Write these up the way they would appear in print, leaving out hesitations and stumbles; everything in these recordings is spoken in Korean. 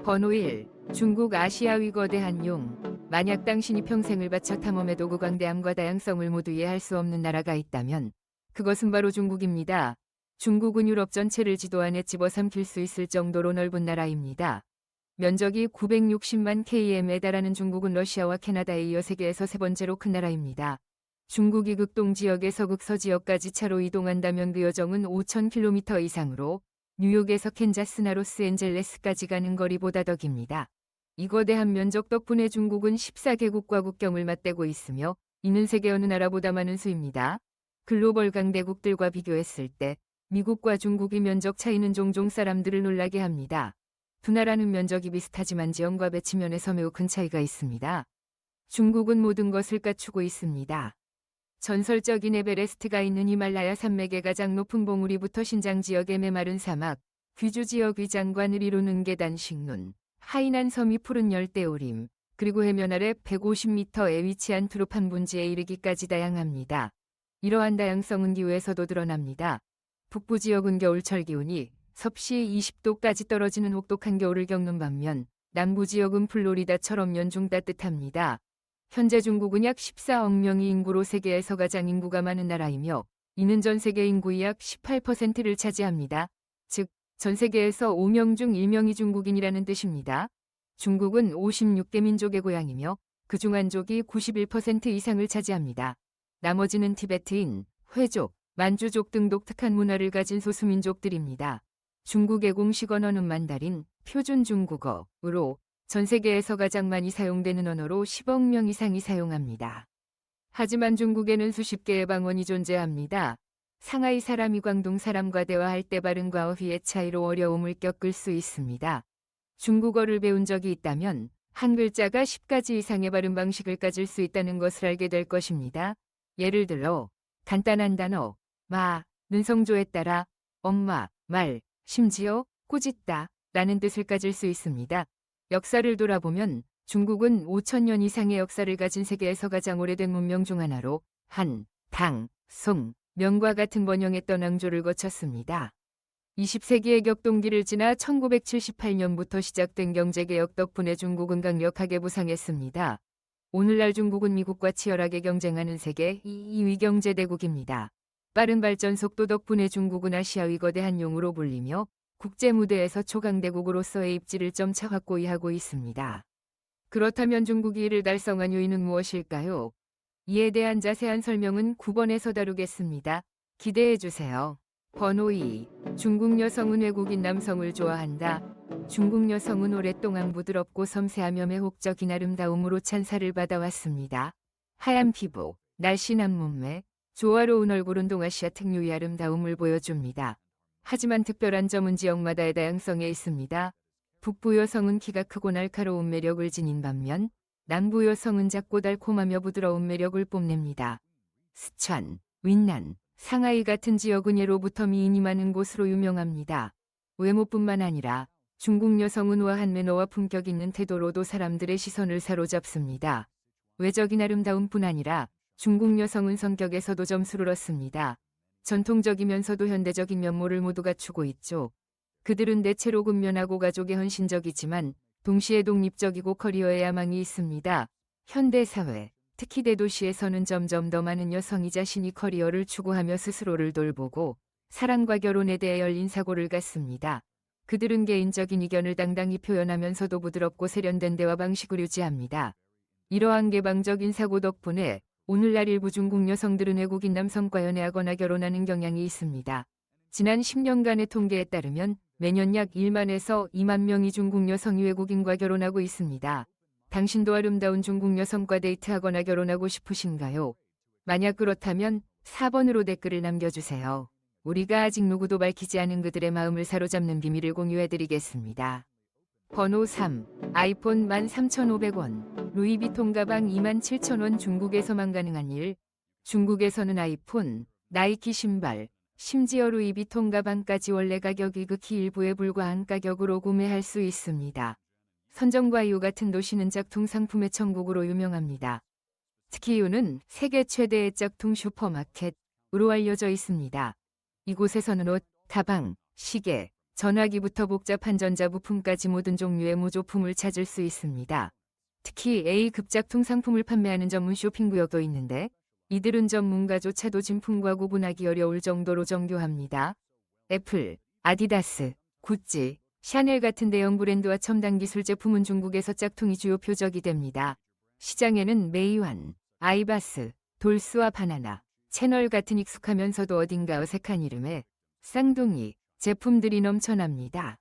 번호 1. 중국 아시아의 거대한 용. 만약 당신이 평생을 바쳐 탐험해도 그 광대함과 다양성을 모두 이해할 수 없는 나라가 있다면 그것은 바로 중국입니다. 중국은 유럽 전체를 지도 안에 집어삼킬 수 있을 정도로 넓은 나라입니다. 면적이 960만 km에 달하는 중국은 러시아와 캐나다에 이어 세계에서 세 번째로 큰 나라입니다. 중국이 극동 지역에서 극서 지역까지 차로 이동한다면 그 여정은 5,000km 이상으로 뉴욕에서 캔자스나 로스앤젤레스까지 가는 거리보다 더 깁니다. 이 거대한 면적 덕분에 중국은 14개국과 국경을 맞대고 있으며 이는 세계 어느 나라보다 많은 수입니다. 글로벌 강대국들과 비교했을 때 미국과 중국의 면적 차이는 종종 사람들을 놀라게 합니다. 두 나라는 면적이 비슷하지만 지형과 배치면에서 매우 큰 차이가 있습니다. 중국은 모든 것을 갖추고 있습니다. 전설적인 에베레스트가 있는 히말라야 산맥의 가장 높은 봉우리부터 신장 지역의 메마른 사막, 귀주 지역의 장관을 이루는 계단 식눈, 하이난 섬이 푸른 열대우림, 그리고 해면 아래 150m에 위치한 투르판 분지에 이르기까지 다양합니다. 이러한 다양성은 기후에서도 드러납니다. 북부 지역은 겨울철 기온이 섭씨 20도까지 떨어지는 혹독한 겨울을 겪는 반면 남부 지역은 플로리다처럼 연중 따뜻합니다. 현재 중국은 약 14억 명의 인구로 세계에서 가장 인구가 많은 나라이며 이는 전 세계 인구의 약 18%를 차지합니다. 즉, 전 세계에서 5명 중 1명이 중국인이라는 뜻입니다. 중국은 56개 민족의 고향이며 그중 한족이 91% 이상을 차지합니다. 나머지는 티베트인, 회족, 만주족 등 독특한 문화를 가진 소수민족들입니다. 중국의 공식 언어는 만다린, 표준 중국어로 전 세계에서 가장 많이 사용되는 언어로 10억 명 이상이 사용합니다. 하지만 중국에는 수십 개의 방언이 존재합니다. 상하이 사람이 광동 사람과 대화할 때 발음과 어휘의 차이로 어려움을 겪을 수 있습니다. 중국어를 배운 적이 있다면 한 글자가 10가지 이상의 발음 방식을 가질 수 있다는 것을 알게 될 것입니다. 예를 들어 간단한 단어 마는 성조에 따라 엄마, 말, 심지어 꾸짖다 라는 뜻을 가질 수 있습니다. 역사를 돌아보면 중국은 5,000년 이상의 역사를 가진 세계에서 가장 오래된 문명 중 하나로 한, 당, 송, 명과 같은 번영했던 왕조를 거쳤습니다. 20세기의 격동기를 지나 1978년부터 시작된 경제개혁 덕분에 중국은 강력하게 부상했습니다. 오늘날 중국은 미국과 치열하게 경쟁하는 세계 2위 경제대국입니다. 빠른 발전 속도 덕분에 중국은 아시아의 거대한 용으로 불리며 국제 무대에서 초강대국으로서의 입지를 점차 확고히 하고 있습니다. 그렇다면 중국이 이를 달성한 요인은 무엇일까요? 이에 대한 자세한 설명은 9번에서 다루겠습니다. 기대해 주세요. 번호 2. 중국 여성은 외국인 남성을 좋아한다. 중국 여성은 오랫동안 부드럽고 섬세하며 매혹적인 아름다움으로 찬사를 받아왔습니다. 하얀 피부, 날씬한 몸매, 조화로운 얼굴은 동아시아 특유의 아름다움을 보여줍니다. 하지만 특별한 점은 지역마다의 다양성에 있습니다. 북부 여성은 키가 크고 날카로운 매력을 지닌 반면 남부 여성은 작고 달콤하며 부드러운 매력을 뽐냅니다. 스촨, 윈난, 상하이 같은 지역은 예로부터 미인이 많은 곳으로 유명합니다. 외모뿐만 아니라 중국 여성은 우아한 매너와 품격 있는 태도로도 사람들의 시선을 사로잡습니다. 외적인 아름다움뿐 아니라 중국 여성은 성격에서도 점수를 얻습니다. 전통적이면서도 현대적인 면모를 모두 갖추고 있죠. 그들은 대체로 근면하고 가족에 헌신적이지만 동시에 독립적이고 커리어에 야망이 있습니다. 현대사회, 특히 대도시에서는 점점 더 많은 여성이 자신이 커리어를 추구하며 스스로를 돌보고 사랑과 결혼에 대해 열린 사고를 갖습니다. 그들은 개인적인 의견을 당당히 표현하면서도 부드럽고 세련된 대화 방식을 유지합니다. 이러한 개방적인 사고 덕분에 오늘날 일부 중국 여성들은 외국인 남성과 연애하거나 결혼하는 경향이 있습니다. 지난 10년간의 통계에 따르면 매년 약 1만에서 2만 명의 중국 여성이 외국인과 결혼하고 있습니다. 당신도 아름다운 중국 여성과 데이트하거나 결혼하고 싶으신가요? 만약 그렇다면 4번으로 댓글을 남겨주세요. 우리가 아직 누구도 밝히지 않은 그들의 마음을 사로잡는 비밀을 공유해드리겠습니다. 번호 3. 아이폰 13,500원, 루이비통 가방 27,000원. 중국에서만 가능한 일. 중국에서는 아이폰, 나이키 신발, 심지어 루이비통 가방까지 원래 가격이 극히 일부에 불과한 가격으로 구매할 수 있습니다. 선정과 이유 같은 도시는 짝퉁 상품의 천국으로 유명합니다. 특히 이유는 세계 최대의 짝퉁 슈퍼마켓으로 알려져 있습니다. 이곳에서는 옷, 가방, 시계, 전화기부터 복잡한 전자부품까지 모든 종류의 모조품을 찾을 수 있습니다. 특히 A급작통 상품을 판매하는 전문 쇼핑구역도 있는데 이들은 전문가조차도 진품과 구분하기 어려울 정도로 정교합니다. 애플, 아디다스, 구찌, 샤넬 같은 대형 브랜드와 첨단 기술 제품은 중국에서 짝퉁이 주요 표적이 됩니다. 시장에는 메이완, 아이바스, 돌스와 바나나, 채널 같은 익숙하면서도 어딘가 어색한 이름의 쌍둥이 제품들이 넘쳐납니다.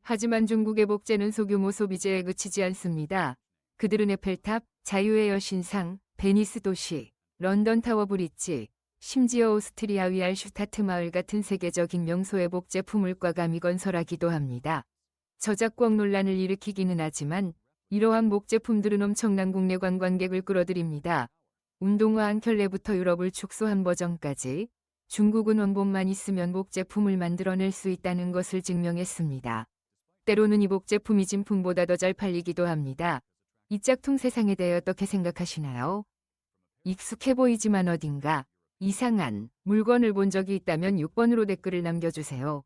하지만 중국의 복제는 소규모 소비재에 그치지 않습니다. 그들은 에펠탑, 자유의 여신상, 베니스 도시, 런던 타워 브릿지, 심지어 오스트리아 위알슈타트 마을 같은 세계적인 명소의 복제품을 과감히 건설하기도 합니다. 저작권 논란을 일으키기는 하지만 이러한 복제품들은 엄청난 국내 관광객을 끌어들입니다. 운동화 한 켤레부터 유럽을 축소한 버전까지 중국은 원본만 있으면 복제품을 만들어낼 수 있다는 것을 증명했습니다. 때로는 이 복제품이 진품보다 더 잘 팔리기도 합니다. 이 짝퉁 세상에 대해 어떻게 생각하시나요? 익숙해 보이지만 어딘가 이상한 물건을 본 적이 있다면 6번으로 댓글을 남겨주세요.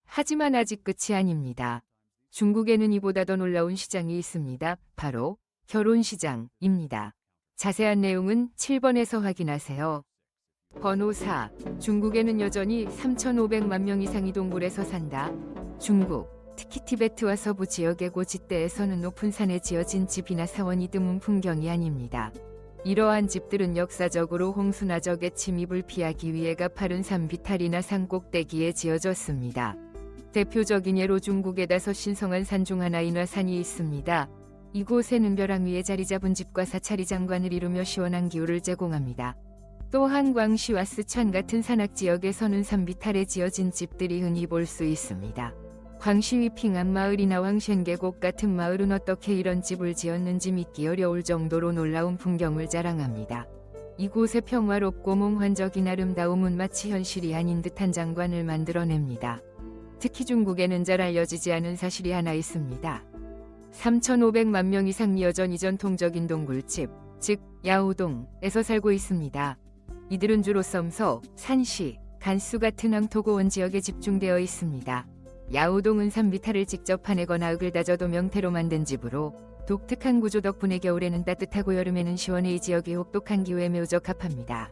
하지만 아직 끝이 아닙니다. 중국에는 이보다 더 놀라운 시장이 있습니다. 바로 결혼시장입니다. 자세한 내용은 7번에서 확인하세요. 번호 4. 중국에는 여전히 3,500만 명 이상이 동굴에서 산다. 중국, 특히 티베트와 서부 지역의 고지대에서는 높은 산에 지어진 집이나 사원이 드문 풍경이 아닙니다. 이러한 집들은 역사적으로 홍수나 적의 침입을 피하기 위해 가파른 산 비탈이나 산 꼭대기에 지어졌습니다. 대표적인 예로 중국의 5 신성한 산 중 하나인 화산이 있습니다. 이곳에는 벼랑 위에 자리 잡은 집과 사찰이 장관을 이루며 시원한 기후를 제공합니다. 또한 광시와 스촨 같은 산악 지역에서는 산 비탈에 지어진 집들이 흔히 볼 수 있습니다. 광시위 핑안 마을이나 황셴계곡 같은 마을은 어떻게 이런 집을 지었는지 믿기 어려울 정도로 놀라운 풍경을 자랑합니다. 이곳의 평화롭고 몽환적인 아름다움은 마치 현실이 아닌 듯한 장관을 만들어냅니다. 특히 중국에는 잘 알려지지 않은 사실이 하나 있습니다. 3,500만 명 이상이 여전히 전통적인 동굴집, 즉 야오동에서 살고 있습니다. 이들은 주로 썸서, 산시, 간수 같은 황토고원 지역에 집중되어 있습니다. 야오동은 산비탈을 직접 파내거나 흙을 다져도 명태로 만든 집으로 독특한 구조 덕분에 겨울에는 따뜻하고 여름에는 시원해 이 지역이 혹독한 기후에 매우 적합합니다.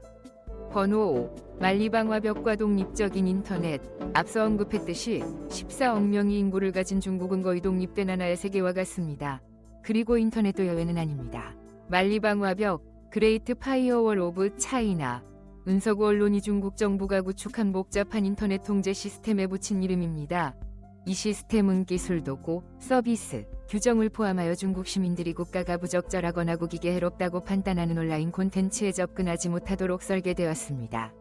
번호 5. 만리방화 벽과 독립적인 인터넷. 앞서 언급했듯이 14억 명의 인구를 가진 중국은 거의 독립된 하나의 세계와 같습니다. 그리고 인터넷도 예외는 아닙니다. 만리방화벽, 그레이트 파이어월 오브 차이나. 은서구 언론이 중국 정부가 구축한 복잡한 인터넷 통제 시스템에 붙인 이름입니다. 이 시스템은 기술 도구, 서비스, 규정을 포함하여 중국 시민들이 국가가 부적절하거나 국익에 해롭다고 판단하는 온라인 콘텐츠에 접근하지 못하도록 설계되었습니다.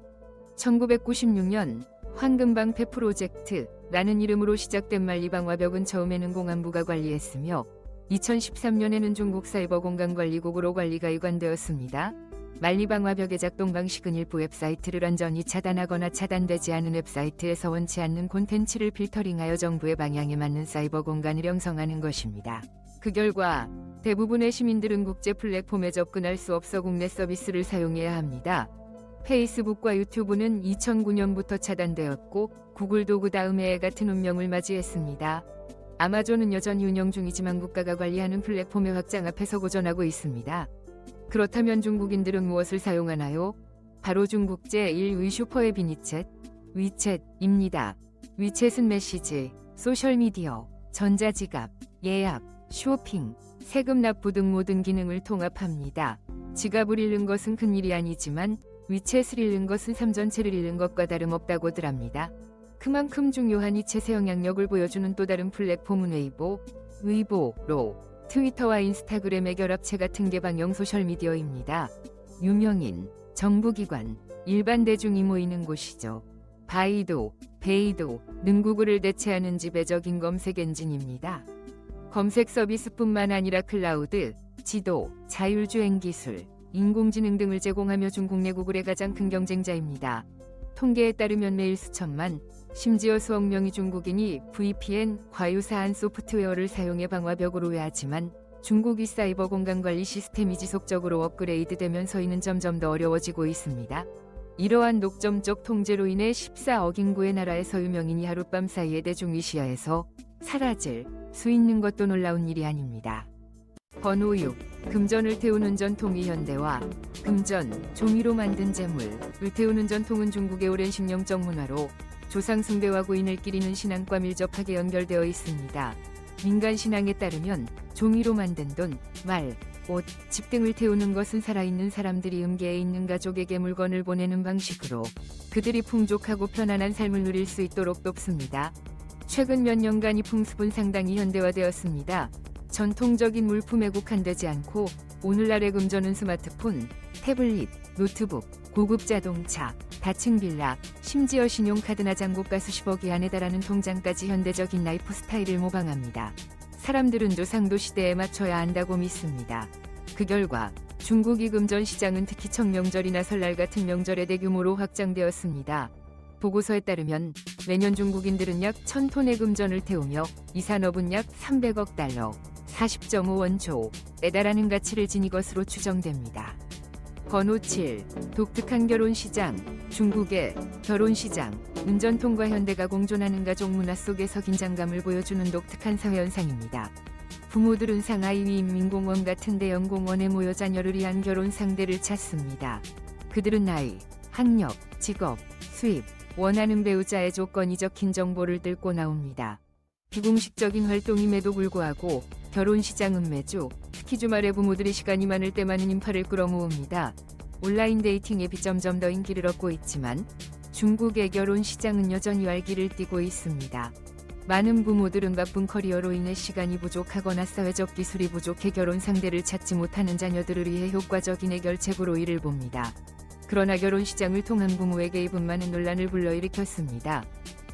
1996년 황금방패 프로젝트라는 이름으로 시작된 만리방화벽은 처음에는 공안부가 관리했으며 2013년에는 중국 사이버공간관리국으로 관리가 이관되었습니다. 만리방화벽의 작동 방식은 일부 웹사이트를 완전히 차단하거나 차단되지 않은 웹사이트에서 원치 않는 콘텐츠를 필터링하여 정부의 방향에 맞는 사이버 공간을 형성하는 것입니다. 그 결과 대부분의 시민들은 국제 플랫폼에 접근할 수 없어 국내 서비스를 사용해야 합니다. 페이스북과 유튜브는 2009년부터 차단되었고 구글도 그 다음에 같은 운명을 맞이했습니다. 아마존은 여전히 운영 중이지만 국가가 관리하는 플랫폼의 확장 앞에서 고전하고 있습니다. 그렇다면 중국인들은 무엇을 사용하나요? 바로 중국 제1의 슈퍼앱인 위챗입니다. 위챗은 메시지, 소셜미디어, 전자지갑, 예약, 쇼핑, 세금 납부 등 모든 기능을 통합합니다. 지갑을 잃는 것은 큰일이 아니지만 위챗을 잃는 것은 삶 전체를 잃는 것과 다름없다고들 합니다. 그만큼 중요한 위챗의 영향력을 보여주는 또 다른 플랫폼은 웨이보로 트위터와 인스타그램의 결합체 같은 개방형 소셜미디어입니다. 유명인, 정부기관, 일반 대중이 모이는 곳이죠. 베이도는 구글을 대체하는 지배적인 검색 엔진입니다. 검색 서비스뿐만 아니라 클라우드, 지도, 자율주행 기술, 인공지능 등을 제공하며 중국 내 구글의 가장 큰 경쟁자입니다. 통계에 따르면 매일 수천만, 심지어 수억 명의 중국인이 VPN, 과유사한 소프트웨어를 사용해 방화벽을 우회하지만 중국이 사이버 공간 관리 시스템이 지속적으로 업그레이드되면서 이는 점점 더 어려워지고 있습니다. 이러한 독점적 통제로 인해 14억 인구의 나라에서 유명인이 하룻밤 사이에 대중이시야에서 사라질 수 있는 것도 놀라운 일이 아닙니다. 번호 6. 금전을 태우는 전통이 현대화. 금전, 종이로 만든 재물을 태우는 전통은 중국의 오랜 신령적 문화로 조상 숭배와 고인을 기리는 신앙과 밀접하게 연결되어 있습니다. 민간 신앙에 따르면 종이로 만든 돈, 말, 옷, 집 등을 태우는 것은 살아있는 사람들이 음계에 있는 가족에게 물건을 보내는 방식으로 그들이 풍족하고 편안한 삶을 누릴 수 있도록 돕습니다. 최근 몇 년간 이 풍습은 상당히 현대화되었습니다. 전통적인 물품에 국한되지 않고 오늘날의 금전은 스마트폰, 태블릿, 노트북, 고급 자동차, 다층 빌라, 심지어 신용카드나 잔고가 수십억이 안에 달하는 통장까지 현대적인 라이프 스타일을 모방합니다. 사람들은 조상도 시대에 맞춰야 한다고 믿습니다. 그 결과 중국이 금전 시장은 특히 청명절이나 설날 같은 명절에 대규모로 확장되었습니다. 보고서에 따르면 매년 중국인들은 약 1000톤의 금전을 태우며 이 산업은 약 300억 달러, 40.5원조에 달하는 가치를 지닌 것으로 추정됩니다. 번호 7. 독특한 결혼시장. 중국의 결혼시장은 전통과 현대가 공존하는 가족 문화 속에서 긴장감을 보여주는 독특한 사회현상입니다. 부모들은 상하이 위인민공원 같은 대형 공원에 모여 자녀를 위한 결혼 상대를 찾습니다. 그들은 나이, 학력, 직업, 수입, 원하는 배우자의 조건이 적힌 정보를 뚫고 나옵니다. 비공식적인 활동임에도 불구하고 결혼시장은 매주, 특히 주말에 부모들이 시간이 많을 때 많은 인파를 끌어모읍니다. 온라인 데이팅 앱이 점점 더 인기를 얻고 있지만 중국의 결혼시장은 여전히 활기를 띠고 있습니다. 많은 부모들은 바쁜 커리어로 인해 시간이 부족하거나 사회적 기술이 부족해 결혼 상대를 찾지 못하는 자녀들을 위해 효과적인 해결책으로 이를 봅니다. 그러나 결혼시장을 통한 부모의 개입은 많은 논란을 불러일으켰습니다.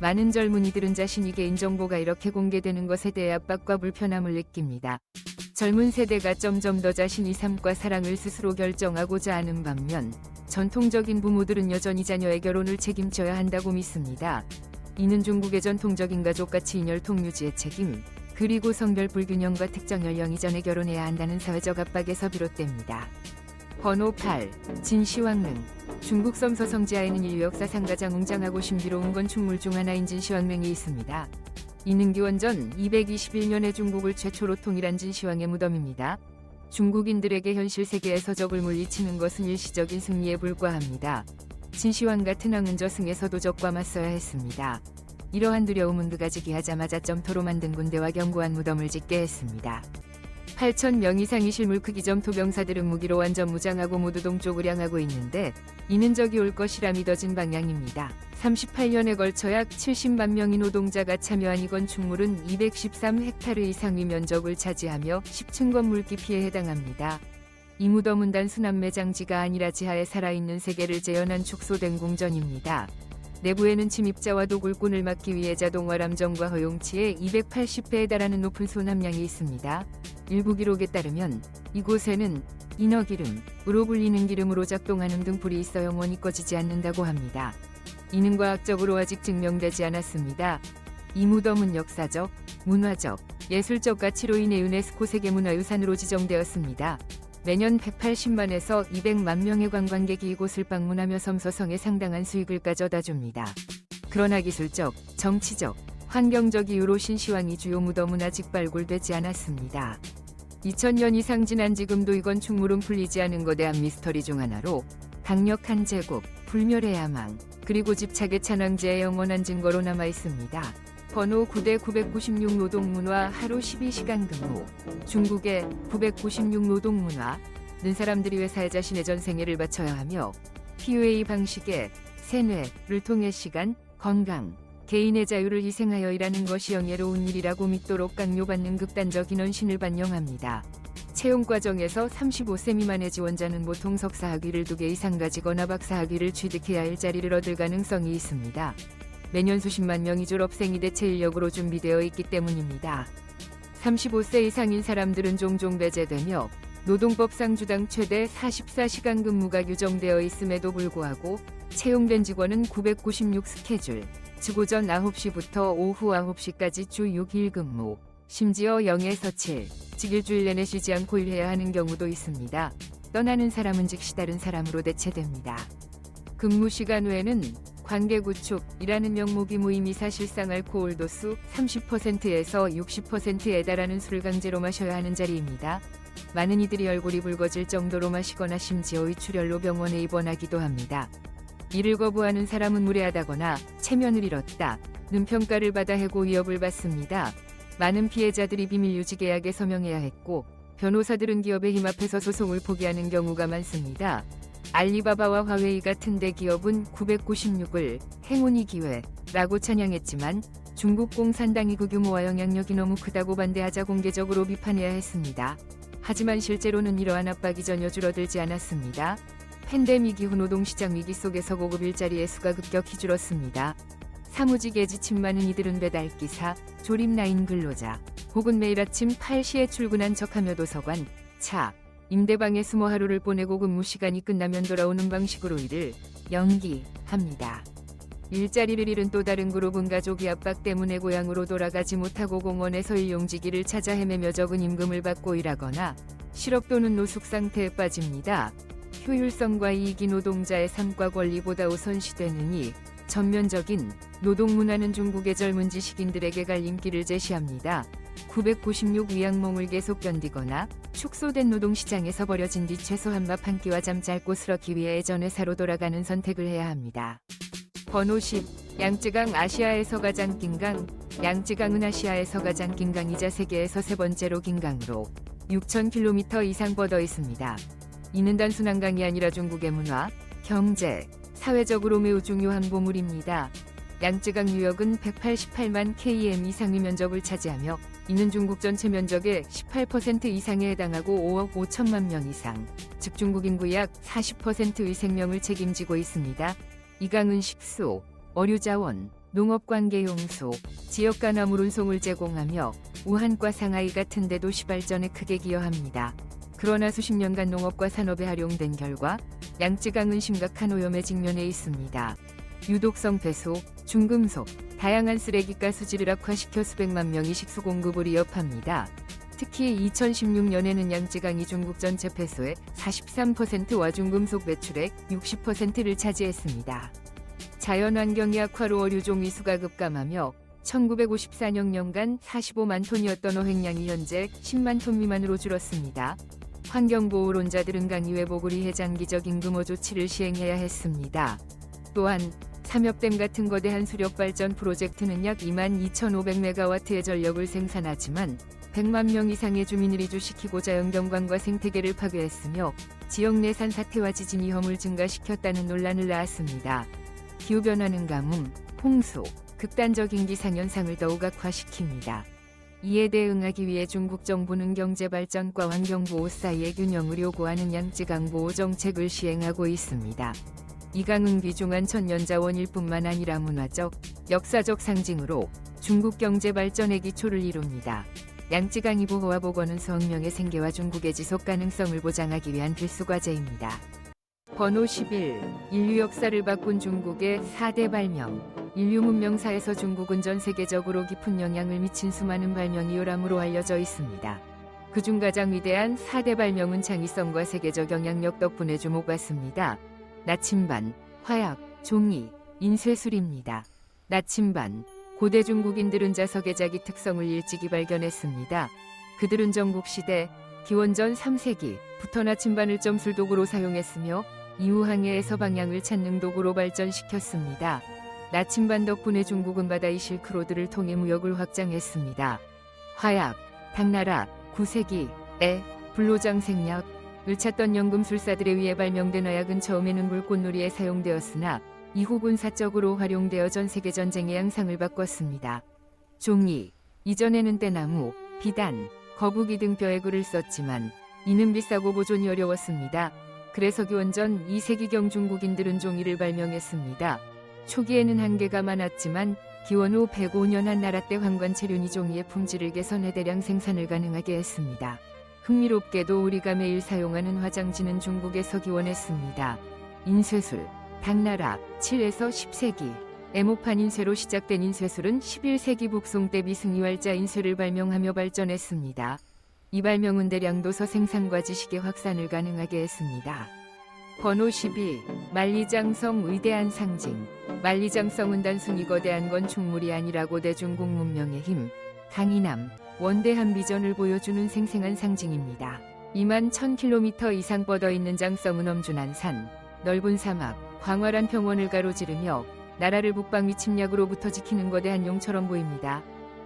많은 젊은이들은 자신이 개인정보가 이렇게 공개되는 것에 대해 압박과 불편함을 느낍니다. 젊은 세대가 점점 더 자신의 삶과 사랑을 스스로 결정하고자 하는 반면 전통적인 부모들은 여전히 자녀의 결혼을 책임져야 한다고 믿습니다. 이는 중국의 전통적인 가족가치 인혈통 유지의 책임, 그리고 성별 불균형과 특정 연령 이전에 결혼해야 한다는 사회적 압박에서 비롯됩니다. 번호 8. 진시황릉. 중국 섬서 성지하에는 인류 역사상 가장 웅장하고 신비로운 건축물 중 하나인 진시황릉이 있습니다. 이는 기원전 221년에 중국을 최초로 통일한 진시황의 무덤입니다. 중국인들에게 현실 세계에서 적을 물리치는 것은 일시적인 승리에 불과합니다. 진시황 같은 왕은 저승에서도 적과 맞서야 했습니다. 이러한 두려움은 그가 즉위하자마자 점토로 만든 군대와 견고한 무덤을 짓게 했습니다. 8,000명 이상의 실물 크기 점토 병사들은 무기로 완전 무장하고 모두 동쪽을 향하고 있는데 이는 적이 올 것이라 믿어진 방향입니다. 38년에 걸쳐 약 70만 명의 노동자가 참여한 이 건축물은 213헥타르 이상의 면적을 차지하며 10층 건물 깊이에 해당합니다. 이 무덤은 단순한 매장지가 아니라 지하에 살아있는 세계를 재현한 축소된 궁전입니다. 내부에는 침입자와 도굴꾼을 막기 위해 자동화 람정과 허용치에 280배에 달하는 높은 손 함량이 있습니다. 일부 기록에 따르면 이곳에는 인어기름으로 불리는 기름으로 작동하는 등불이 있어 영원히 꺼지지 않는다고 합니다. 이는 과학적으로 아직 증명되지 않았습니다. 이 무덤은 역사적, 문화적, 예술적 가치로 인해 유네스코 세계문화유산으로 지정되었습니다. 매년 180만에서 200만 명의 관광객이 이곳을 방문하며 섬서성에 상당한 수익을 가져다 줍니다. 그러나 기술적, 정치적, 환경적 이유로 신시황이 주요 무덤은 아직 발굴되지 않았습니다. 2000년 이상 지난 지금도 이 건축물은 풀리지 않은 거대한 미스터리 중 하나로 강력한 제국, 불멸의 야망, 그리고 집착의 찬왕제의 영원한 증거로 남아 있습니다. 번호 9대 996 노동문화 하루 12시간 근무. 중국의 996 노동문화는 사람들이 회사에 자신의 전생애를 바쳐야 하며 PUA 방식의 세뇌를 통해 시간, 건강, 개인의 자유를 희생하여 일하는 것이 영예로운 일이라고 믿도록 강요받는 극단적인 헌신을 반영합니다. 채용 과정에서 35세 미만의 지원자는 보통 석사학위를 2개 이상 가지거나 박사학위를 취득해야 일자리를 얻을 가능성이 있습니다. 매년 수십만 명의 졸업생이 대체 인력으로 준비되어 있기 때문입니다. 35세 이상인 사람들은 종종 배제되며 노동법상 주당 최대 44시간 근무가 규정되어 있음에도 불구하고 채용된 직원은 996 스케줄, 즉 오전 9시부터 오후 9시까지 주 6일 근무, 심지어 0에서 7, 즉 일주일 내내 쉬지 않고 일해야 하는 경우도 있습니다. 떠나는 사람은 즉시 다른 사람으로 대체됩니다. 근무 시간 외에는 관계 구축이라는 명목이 무의미 사실상 알코올 도수 30%에서 60%에 달하는 술을 강제로 마셔야 하는 자리입니다. 많은 이들이 얼굴이 붉어질 정도로 마시거나 심지어 의출혈로 병원에 입원하기도 합니다. 이를 거부하는 사람은 무례하다거나 체면을 잃었다는 평가를 받아 해고 위협을 받습니다. 많은 피해자들이 비밀 유지 계약에 서명해야 했고 변호사들은 기업에 힘앞에서 소송을 포기하는 경우가 많습니다. 알리바바와 화웨이 같은 대기업은 996을 행운이 기회라고 찬양했지만 중국 공산당이 그 규모와 영향력이 너무 크다고 반대하자 공개적으로 비판해야 했습니다. 하지만 실제로는 이러한 압박이 전혀 줄어들지 않았습니다. 팬데믹 이후 노동시장 위기 속에서 고급 일자리의 수가 급격히 줄었습니다. 사무직에 지친 많은 이들은 배달기사, 조립라인 근로자, 혹은 매일 아침 8시에 출근한 척하며 도서관, 차, 임대방에 숨어 하루를 보내고 근무 시간이 끝나면 돌아오는 방식으로 일을 연기합니다. 일자리를 잃은 또 다른 그룹은 가족이 압박 때문에 고향으로 돌아가지 못하고 공원에서 일용직위를 찾아 헤매며 적은 임금을 받고 일하거나 실업 또는 노숙 상태에 빠집니다. 효율성과 이익이 노동자의 삶과 권리보다 우선시되느니 전면적인 노동 문화는 중국의 젊은 지식인들에게 갈림길을 제시합니다. 996 위약몽을 계속 견디거나 축소된 노동시장에서 버려진 뒤 최소한 밥 한 끼와 잠 잘 곳을 얻기 위해 예전 회사로 돌아가는 선택을 해야 합니다. 번호 10. 양쯔강 아시아에서 가장 긴 강. 양쯔강은 아시아에서 가장 긴 강이자 세계에서 세 번째로 긴 강으로 6,000km 이상 뻗어 있습니다. 이는 단순한 강이 아니라 중국의 문화, 경제, 사회적으로 매우 중요한 보물입니다. 양쯔강 유역은 188만 km 이상의 면적을 차지하며 이는 중국 전체 면적의 18% 이상에 해당하고 5억 5천만 명 이상, 즉 중국 인구 약 40%의 생명을 책임지고 있습니다. 이 강은 식수, 어류자원, 농업관계용수, 지역간암 운송을 제공하며 우한과 상하이 같은 대도시 발전에 크게 기여합니다. 그러나 수십 년간 농업과 산업에 활용된 결과 양쯔강은 심각한 오염에 직면해 있습니다. 유독성 폐수, 중금속, 다양한 쓰레기가 수질을 악화시켜 수백만 명이 식수 공급을 위협합니다. 특히 2016년에는 양쯔강이 중국 전체 폐수의 43%와 중금속 배출의 60%를 차지했습니다. 자연환경의 악화로 어류종 위수가 급감하며 1954년간 45만 톤이었던 어획량이 현재 10만 톤 미만으로 줄었습니다. 환경보호론자들은 강 이외 보구리 해장기적 임금호 조치를 시행해야 했습니다. 또한 삼엽댐 같은 거대한 수력발전 프로젝트는 약 22,500메가와트의 전력을 생산하지만 100만 명 이상의 주민을 이주시키고 자연경관과 생태계를 파괴했으며 지역 내 산사태와 지진 위험을 증가시켰다는 논란을 낳았습니다. 기후변화는 가뭄, 홍수, 극단적인 기상현상을 더욱 악화시킵니다. 이에 대응하기 위해 중국 정부는 경제발전과 환경보호 사이의 균형을 요구하는 양쯔강 보호 정책을 시행하고 있습니다. 이 강은 귀중한 천연자원일 뿐만 아니라 문화적, 역사적 상징으로 중국 경제발전의 기초를 이룹니다. 양쯔강의 보호와 복원은 서혁명의 생계와 중국의 지속 가능성을 보장하기 위한 필수 과제입니다. 번호 11. 인류 역사를 바꾼 중국의 4대 발명. 인류 문명사에서 중국은 전 세계적으로 깊은 영향을 미친 수많은 발명이 요람으로 알려져 있습니다. 그중 가장 위대한 4대 발명은 창의성과 세계적 영향력 덕분에 주목받습니다. 나침반, 화약, 종이, 인쇄술입니다. 나침반. 고대 중국인들은 자석의 자기 특성을 일찍이 발견했습니다. 그들은 전국시대, 기원전 3세기부터 나침반을 점술 도구로 사용했으며 이후 항해에서 방향을 찾는 도구로 발전시켰습니다. 나침반 덕분에 중국은 바다의 실크로드를 통해 무역을 확장했습니다. 화약, 당나라, 9세기에 불로장 생략을 찾던 연금술사들에 의해 발명된 화약은 처음에는 불꽃놀이에 사용되었으나 이후 군사적으로 활용되어 전 세계 전쟁의 양상을 바꿨습니다. 종이, 이전에는 떼나무, 비단, 거북이 등 벼의 글을 썼지만 이는 비싸고 보존이 어려웠습니다. 그래서 기원전 2세기경 중국인들은 종이를 발명했습니다. 초기에는 한계가 많았지만 기원 후 105년 한나라 때 황관 체륜이 종이의 품질을 개선해 대량 생산을 가능하게 했습니다. 흥미롭게도 우리가 매일 사용하는 화장지는 중국에서 기원했습니다. 인쇄술, 당나라 7에서 10세기, 애목판 인쇄로 시작된 인쇄술은 11세기 북송 때 비승이왈자 인쇄를 발명하며 발전했습니다. 이 발명은 대량 도서 생산과 지식의 확산을 가능하게 했습니다. 번호 12. 만리장성 위대한 상징. 만리장성은 단순히 거대한 건축물이 아니라고 대중국 문명의 힘, 강인함, 원대한 비전을 보여주는 생생한 상징입니다. 2만 1000km 이상 뻗어 있는 장성은 엄준한 산, 넓은 사막, 광활한 평원을 가로지르며 나라를 북방위 침략으로부터 지키는 거대한 용처럼 보입니다.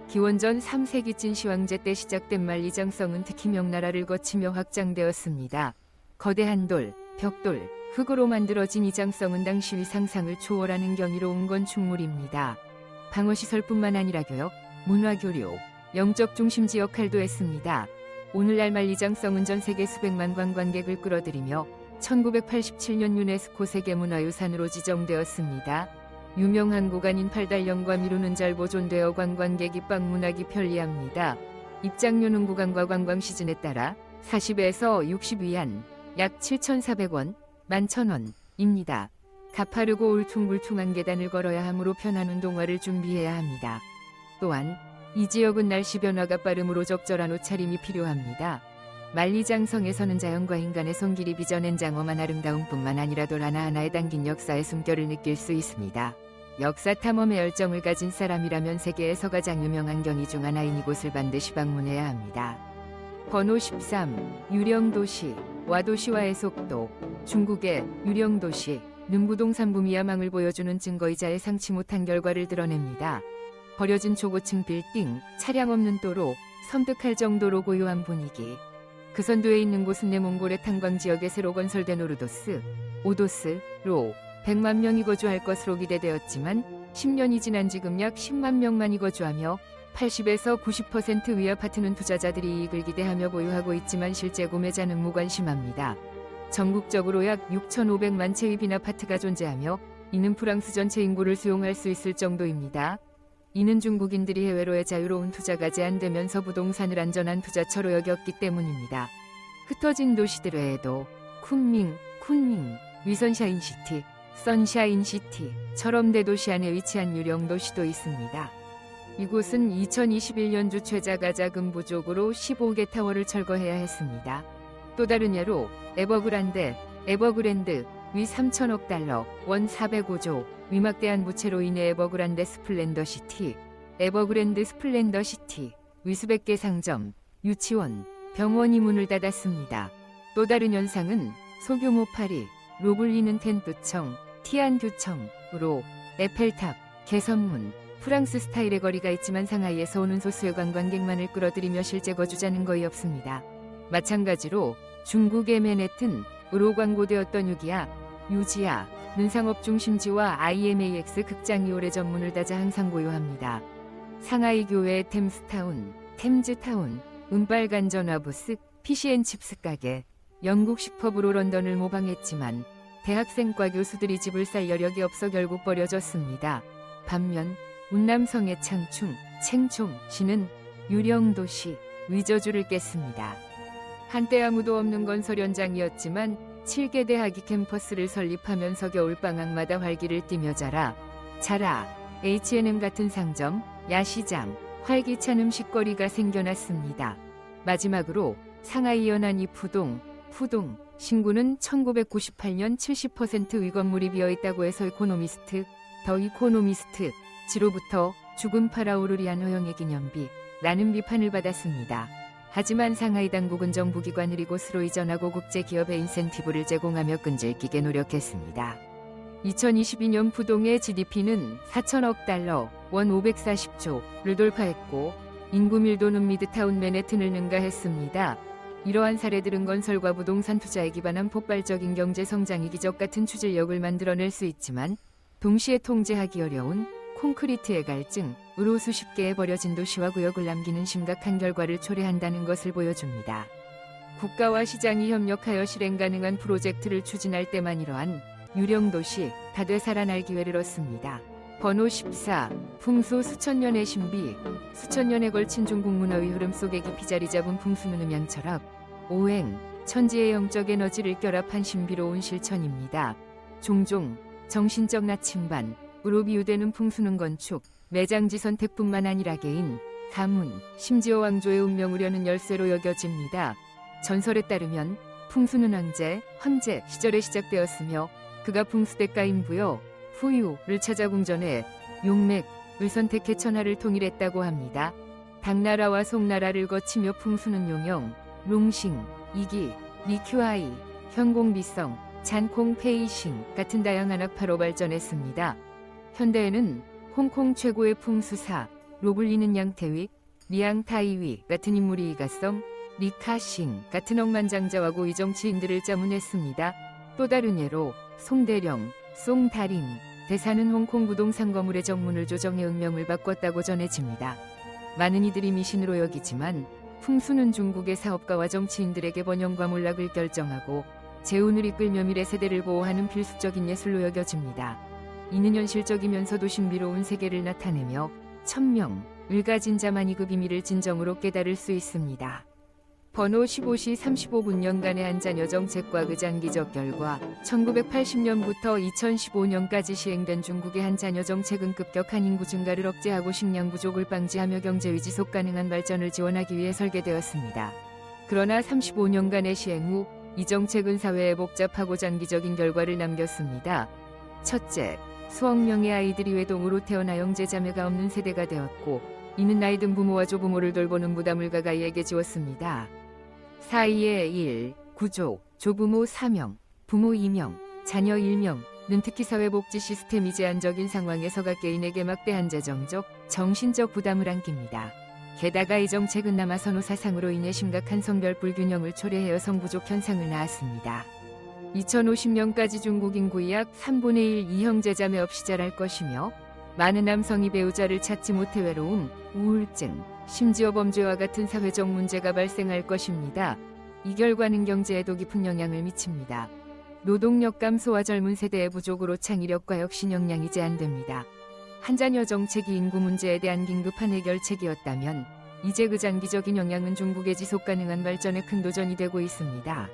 기원전 3세기쯤 시황제 때 시작된 만리장성은 특히 명나라를 거치며 확장되었습니다. 거대한 돌, 벽돌, 흙으로 만들어진 이 장성은 당시의 상상을 초월하는 경이로운 건축물입니다. 방어시설뿐만 아니라 교역, 문화교류, 영적 중심지 역할도 했습니다. 오늘날 만리장성은 전 세계 수백만 관광객을 끌어들이며 1987년 유네스코 세계문화유산으로 지정되었습니다. 유명한 구간인 팔달령과 미루는 잘 보존되어 관광객 입방문하기 편리합니다. 입장료는 구간과 관광 시즌에 따라 40에서 60위안, 약 7,400원, 11,000원입니다. 가파르고 울퉁불퉁한 계단을 걸어야 하므로 편한 운동화를 준비해야 합니다. 또한 이 지역은 날씨 변화가 빠르므로 적절한 옷차림이 필요합니다. 만리장성에서는 자연과 인간의 손길이 빚어낸 장엄한 아름다움뿐만 아니라 돌 하나하나에 담긴 역사의 숨결을 느낄 수 있습니다. 역사 탐험의 열정을 가진 사람이라면 세계에서 가장 유명한 경이 중 하나인 이곳을 반드시 방문해야 합니다. 번호 13. 유령도시. 와도시와의 속도. 중국의 유령도시. 는 부동산 붐이 야망을 보여주는 증거이자 예상치 못한 결과를 드러냅니다. 버려진 초고층 빌딩, 차량 없는 도로, 섬뜩할 정도로 고요한 분위기. 그 선두에 있는 곳은 내몽골의 탄광 지역에 새로 건설된 오도스로 100만 명이 거주할 것으로 기대되었지만 10년이 지난 지금 약 10만 명만이 거주하며 80에서 90% 위 아파트는 투자자들이 이익을 기대하며 보유하고 있지만 실제 구매자는 무관심합니다. 전국적으로 약 6,500만 채의 빈 아파트가 존재하며 이는 프랑스 전체 인구를 수용할 수 있을 정도입니다. 이는 중국인들이 해외로의 자유로운 투자가 제한되면서 부동산을 안전한 투자처로 여겼기 때문입니다. 흩어진 도시들 외에도 쿤밍, 위선샤인시티, 선샤인시티처럼 대도시 안에 위치한 유령도시도 있습니다. 이곳은 2021년주 최저가 자금 부족으로 15개 타워를 철거해야 했습니다. 또 다른 예로 에버그랜드 위 3천억 달러, 원 405조, 위막대한 부채로 인해 에버그랜드 스플렌더 시티, 위 수백 개 상점, 유치원, 병원이 문을 닫았습니다. 또 다른 현상은 소규모 파리, 로 불리는 텐뚜청, 티안규청으로 에펠탑, 개선문, 프랑스 스타일의 거리가 있지만 상하이에서 오는 소수의 관광객만을 끌어들이며 실제 거주자는 거의 없습니다. 마찬가지로 중국의 맨해튼으로 광고되었던 유지아는 상업 중심지와 IMAX 극장이 오래전 문을 닫아 항상 고요합니다. 상하이 교외의 템즈타운, 은빨간 전화부스, 피시앤칩스 가게, 영국식 펍으로 런던을 모방했지만 대학생과 교수들이 집을 살 여력이 없어 결국 버려졌습니다. 반면 운남성의 챙총시는 유령도시, 위저주를 깼습니다. 한때 아무도 없는 건설 현장이었지만 7개 대학이 캠퍼스를 설립하면서 겨울방학마다 활기를 띠며 자라, H&M 같은 상점, 야시장, 활기찬 음식거리가 생겨났습니다. 마지막으로 상하이 연안이 푸동, 신구는 1998년 70% 위건물이 비어있다고 해서 더 이코노미스트 지로부터 죽은 파라오르리안 허영의 기념비라는 비판을 받았습니다. 하지만 상하이 당국은 정부기관을 이곳으로 이전하고 국제기업에 인센티브를 제공하며 끈질기게 노력했습니다. 2022년 푸동의 GDP는 4천억 달러, 원 540조를 돌파했고 인구 밀도는 미드타운 맨해튼을 능가했습니다. 이러한 사례들은 건설과 부동산 투자에 기반한 폭발적인 경제 성장이 기적 같은 추진력을 만들어낼 수 있지만 동시에 통제하기 어려운 콘크리트의 갈증으로 수십 개의 버려진 도시와 구역을 남기는 심각한 결과를 초래한다는 것을 보여줍니다. 국가와 시장이 협력하여 실행 가능한 프로젝트를 추진할 때만 이러한 유령도시 다 되살아날 기회를 얻습니다. 번호 14. 풍수 수천 년의 신비. 수천 년에 걸친 중국 문화의 흐름 속에 깊이 자리 잡은 풍수는 음양철학, 오행, 천지의 영적 에너지를 결합한 신비로운 실천입니다. 종종 정신적 나침반으로 비유되는 풍수는 건축, 매장지 선택뿐만 아니라 개인, 가문, 심지어 왕조의 운명을 여는 열쇠로 여겨집니다. 전설에 따르면 풍수는 황제, 황제 시절에 시작되었으며 그가 풍수대가인 부여, 후유를 찾아 궁전해 용맥을 선택해 천하를 통일했다고 합니다. 당나라와 송나라를 거치며 풍수는 용영, 롱싱, 이기, 리큐아이, 현공비성, 잔콩 페이싱 같은 다양한 학파로 발전했습니다. 현대에는 홍콩 최고의 풍수사로 불리는 양태위, 리앙타이위 같은 인물이 이가성, 리카싱 같은 억만장자와 고위 정치인들을 자문했습니다. 또 다른 예로 송대령, 송달인 대사는 홍콩 부동산 거물의 정문을 조정해 응명을 바꿨다고 전해집니다. 많은 이들이 미신으로 여기지만 풍수는 중국의 사업가와 정치인들에게 번영과 몰락을 결정하고 재운을 이끌며 미래 세대를 보호하는 필수적인 예술로 여겨집니다. 이는 현실적이면서도 신비로운 세계를 나타내며 천명을 가진 자만이 그 비밀을 진정으로 깨달을 수 있습니다. 번호 15시 35분년간의 한자녀 정책과 그 장기적 결과 1980년부터 2015년까지 시행된 중국의 한자녀 정책은 급격한 인구 증가를 억제하고 식량 부족을 방지하며 경제의 지속 가능한 발전을 지원하기 위해 설계되었습니다. 그러나 35년간의 시행 후 이 정책은 사회에 복잡하고 장기적인 결과를 남겼습니다. 첫째, 수억 명의 아이들이 외동으로 태어나 형제자매가 없는 세대가 되었고 이는 나이 든 부모와 조부모를 돌보는 부담을 가가이에게 지웠습니다. 4.2의 1. 구조, 조부모 4명, 부모 2명, 자녀 1명는 특히 사회복지 시스템이 제한적인 상황에서 각 개인에게 막대한 재정적, 정신적 부담을 안깁니다. 게다가 이 정책은 남아선호 사상으로 인해 심각한 성별 불균형을 초래하여 성부족 현상을 낳았습니다. 2050년까지 중국 인구의 약 3분의 1 이형제자매 없이 자랄 것이며 많은 남성이 배우자를 찾지 못해 외로움, 우울증, 심지어 범죄와 같은 사회적 문제가 발생할 것입니다. 이 결과는 경제에도 깊은 영향을 미칩니다. 노동력 감소와 젊은 세대의 부족으로 창의력과 혁신 역량이 제한됩니다. 한자녀 정책이 인구 문제에 대한 긴급한 해결책이었다면 이제 그 장기적인 영향은 중국의 지속 가능한 발전에 큰 도전이 되고 있습니다.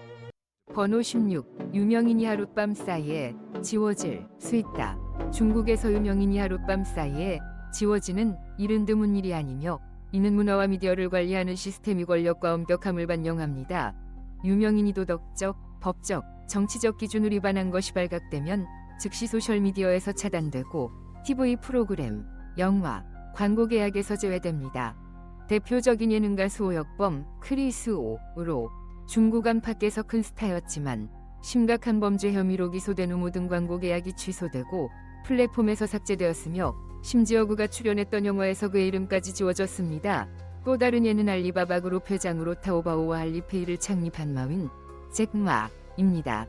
번호 16. 유명인이 하룻밤 사이에 지워질 수 있다. 중국에서 유명인이 하룻밤 사이에 지워지는 일은 드문 일이 아니며 이는 문화와 미디어를 관리하는 시스템이 권력과 엄격함을 반영합니다. 유명인이 도덕적, 법적, 정치적 기준을 위반한 것이 발각되면 즉시 소셜미디어에서 차단되고 TV 프로그램, 영화, 광고 계약에서 제외됩니다. 대표적인 예능 가수 오혁범, 크리스오로 중국 안팎에서 큰 스타였지만 심각한 범죄 혐의로 기소된 후 모든 광고 계약이 취소되고 플랫폼에서 삭제되었으며 심지어 그가 출연했던 영화에서 그의 이름까지 지워졌습니다. 또 다른 예는 알리바바 그룹 회장으로 타오바오와 알리페이를 창립한 마윈 잭마입니다.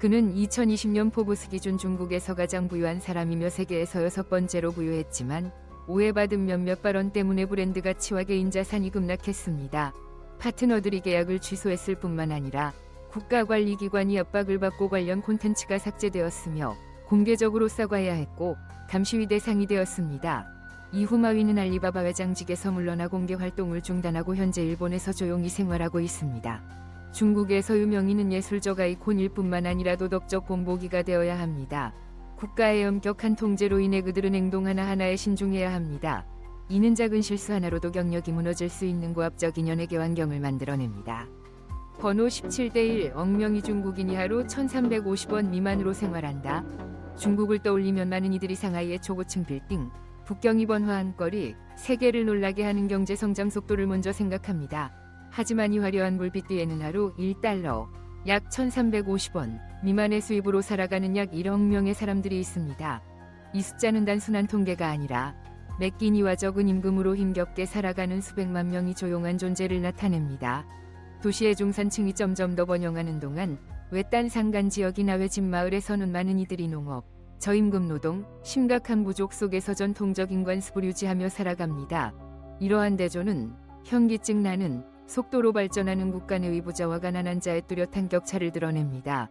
그는 2020년 포브스 기준 중국에서 가장 부유한 사람이며 세계에서 6번째로 부유했지만 오해받은 몇몇 발언 때문에 브랜드 가치와 개인 자산이 급락했습니다. 파트너들이 계약을 취소했을 뿐만 아니라 국가관리기관이 압박을 받고 관련 콘텐츠가 삭제되었으며 공개적으로 사과해야 했고 감시위 대상이 되었습니다. 이후 마윈은 알리바바 회장직에서 물러나 공개 활동을 중단하고 현재 일본에서 조용히 생활하고 있습니다. 중국에서 유명인은 예술적 아이콘일 뿐만 아니라 도덕적 본보기가 되어야 합니다. 국가의 엄격한 통제로 인해 그들은 행동 하나하나에 신중해야 합니다. 이는 작은 실수 하나로도 경력이 무너질 수 있는 고압적인 연예계 환경을 만들어냅니다. 번호 17대1 억명이 중국인이 하루 1350원 미만으로 생활한다. 중국을 떠올리면 많은 이들이 상하이의 초고층 빌딩, 북경이 번화한 거리, 세계를 놀라게 하는 경제 성장 속도를 먼저 생각합니다. 하지만 이 화려한 불빛 뒤에는 하루 1달러, 약 1350원 미만의 수입으로 살아가는 약 1억 명의 사람들이 있습니다. 이 숫자는 단순한 통계가 아니라 매 끼니와 적은 임금으로 힘겹게 살아가는 수백만 명이 조용한 존재를 나타냅니다. 도시의 중산층이 점점 더 번영하는 동안 외딴 산간 지역이나 외진 마을에서는 많은 이들이 농업, 저임금 노동, 심각한 부족 속에서 전통적 인간습을 유지하며 살아갑니다. 이러한 대조는 현기증 나는 속도로 발전하는 국가 내 위부자와 가난한 자의 뚜렷한 격차를 드러냅니다.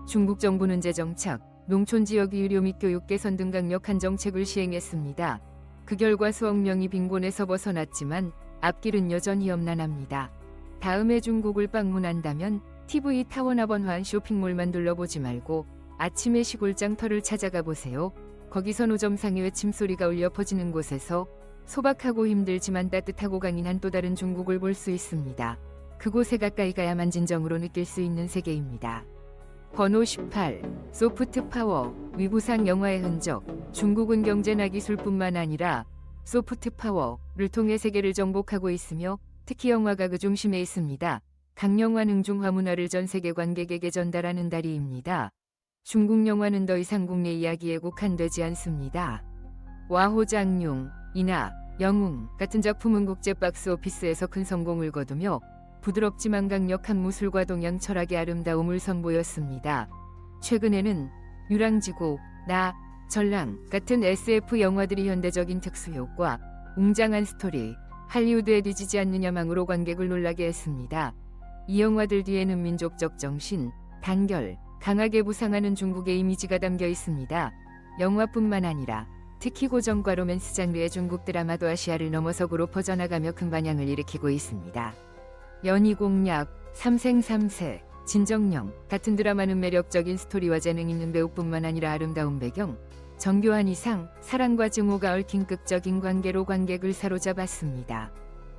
중국 정부는 재정착, 농촌지역 유료 및 교육 개선 등 강력한 정책을 시행했습니다. 그 결과 수억 명이 빈곤에서 벗어났지만 앞길은 여전히 험난합니다. 다음에 중국을 방문한다면 TV 타워나 번화한 쇼핑몰만 둘러보지 말고 아침에 시골 장터를 찾아가 보세요. 거기서 노점상의 외침소리가 울려 퍼지는 곳에서 소박하고 힘들지만 따뜻하고 강인한 또 다른 중국을 볼 수 있습니다. 그곳에 가까이 가야만 진정으로 느낄 수 있는 세계입니다. 번호 18. 소프트 파워, 위부상 영화의 흔적. 중국은 경제나 기술뿐만 아니라 소프트 파워를 통해 세계를 정복하고 있으며 특히 영화가 그 중심에 있습니다. 강영화 능중화 문화를 전 세계 관객에게 전달하는 다리입니다. 중국 영화는 더 이상 국내 이야기에 국한되지 않습니다. 와호장룡, 이나, 영웅 같은 작품은 국제 박스 오피스에서 큰 성공을 거두며 부드럽지만 강력한 무술과 동양 철학의 아름다움을 선보였습니다. 최근에는 유랑지구, 나, 전랑 같은 SF 영화들이 현대적인 특수효과, 웅장한 스토리, 할리우드에 뒤지지 않는 야망으로 관객을 놀라게 했습니다. 이 영화들 뒤에는 민족적 정신, 단결, 강하게 부상하는 중국의 이미지가 담겨 있습니다. 영화뿐만 아니라 특히 고전과 로맨스 장르의 중국 드라마도 아시아를 넘어서 그로 퍼져나가며 큰 반향을 일으키고 있습니다. 연희공약, 삼생삼세, 진정령 같은 드라마는 매력적인 스토리와 재능 있는 배우뿐만 아니라 아름다운 배경, 정교한 이상, 사랑과 증오가 얽힌 극적인 관계로 관객을 사로잡았습니다.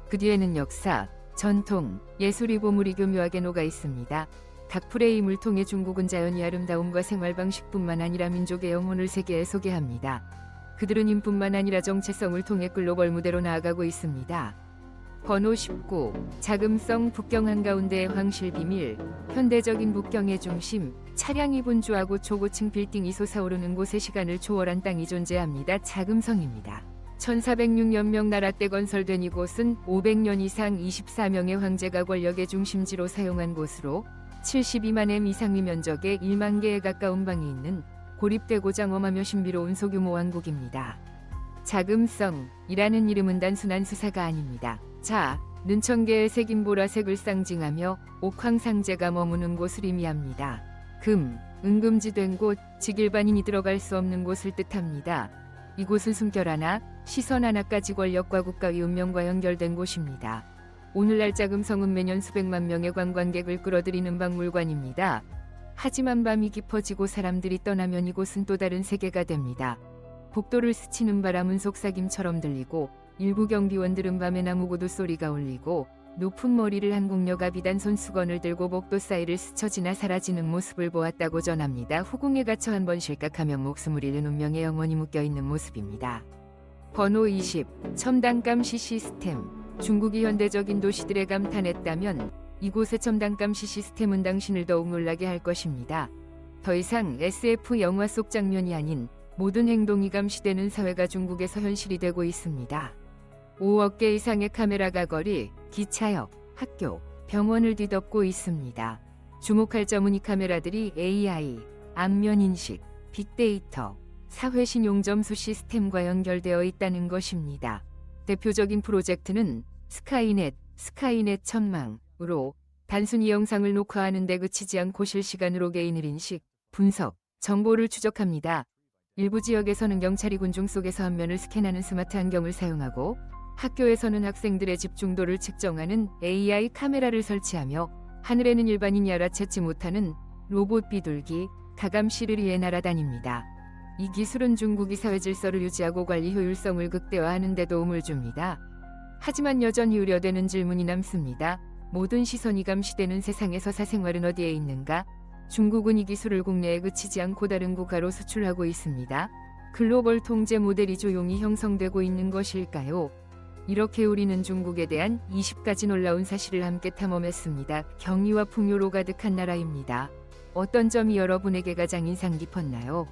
그 뒤에는 역사, 전통, 예술이 보물이 교묘하게 녹아 있습니다. 각 프레임을 통해 중국은 자연의 아름다움과 생활 방식뿐만 아니라 민족의 영혼을 세계에 소개합니다. 그들은 힘뿐만 아니라 정체성을 통해 글로벌 무대로 나아가고 있습니다. 번호 19. 자금성 북경 한가운데의 황실 비밀. 현대적인 북경의 중심, 차량이 분주하고 초고층 빌딩이 솟아오르는 곳에 시간을 초월한 땅이 존재합니다. 자금성입니다. 1406년 나라 때 건설된 이곳은 500년 이상 24명의 황제가 권력의 중심지로 사용한 곳으로 72만 m 이상의 면적에 1만 개에 가까운 방이 있는 고립되고 장엄하며 신비로운 소규모 왕국입니다. 자금성이라는 이름은 단순한 수사가 아닙니다. 는 천개의 색인 보라색을 상징하며 옥황상제가 머무는 곳을 의미합니다. 은금지된 곳, 즉 일반인이 들어갈 수 없는 곳을 뜻합니다. 이곳은 숨결 하나, 시선 하나까지 권력과 국가의 운명과 연결된 곳입니다. 오늘날 자금성은 매년 수백만 명의 관광객을 끌어들이는 박물관입니다. 하지만 밤이 깊어지고 사람들이 떠나면 이곳은 또 다른 세계가 됩니다. 복도를 스치는 바람은 속삭임처럼 들리고 일부 경비원들은 밤에 나무 구두 소리가 울리고 높은 머리를 한 궁녀가 비단 손수건을 들고 복도 사이를 스쳐 지나 사라지는 모습을 보았다고 전합니다. 후궁에 갇혀 한 번 실각하면 목숨을 잃는 운명의 영혼이 묶여있는 모습입니다. 번호 20. 첨단감시 시스템. 중국이 현대적인 도시들에 감탄했다면 이곳의 첨단감시 시스템은 당신을 더욱 놀라게 할 것입니다. 더 이상 SF 영화 속 장면이 아닌 모든 행동이 감시되는 사회가 중국에서 현실이 되고 있습니다. 5억 개 이상의 카메라가 거리, 기차역, 학교, 병원을 뒤덮고 있습니다. 주목할 점은 이 카메라들이 AI, 안면인식, 빅데이터, 사회신용점수 시스템과 연결되어 있다는 것입니다. 대표적인 프로젝트는 스카이넷 천망으로 단순히 영상을 녹화하는 데 그치지 않고 실시간으로 개인을 인식, 분석, 정보를 추적합니다. 일부 지역에서는 경찰이 군중 속에서 한면을 스캔하는 스마트 안경을 사용하고 학교에서는 학생들의 집중도를 측정하는 AI 카메라를 설치하며 하늘에는 일반인이 알아채지 못하는 로봇 비둘기, 가감시르리에 날아다닙니다. 이 기술은 중국이 사회 질서를 유지하고 관리 효율성을 극대화하는 데 도움을 줍니다. 하지만 여전히 우려되는 질문이 남습니다. 모든 시선이 감시되는 세상에서 사생활은 어디에 있는가? 중국은 이 기술을 국내에 그치지 않고 다른 국가로 수출하고 있습니다. 글로벌 통제 모델이 조용히 형성되고 있는 것일까요? 이렇게 우리는 중국에 대한 20가지 놀라운 사실을 함께 탐험했습니다. 경이와 풍요로 가득한 나라입니다. 어떤 점이 여러분에게 가장 인상 깊었나요?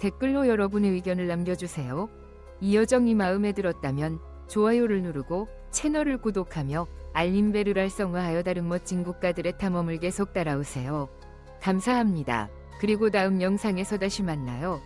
댓글로 여러분의 의견을 남겨주세요. 이 여정이 마음에 들었다면 좋아요를 누르고 채널을 구독하며 알림벨을 활성화하여 다른 멋진 국가들의 탐험을 계속 따라오세요. 감사합니다. 그리고 다음 영상에서 다시 만나요.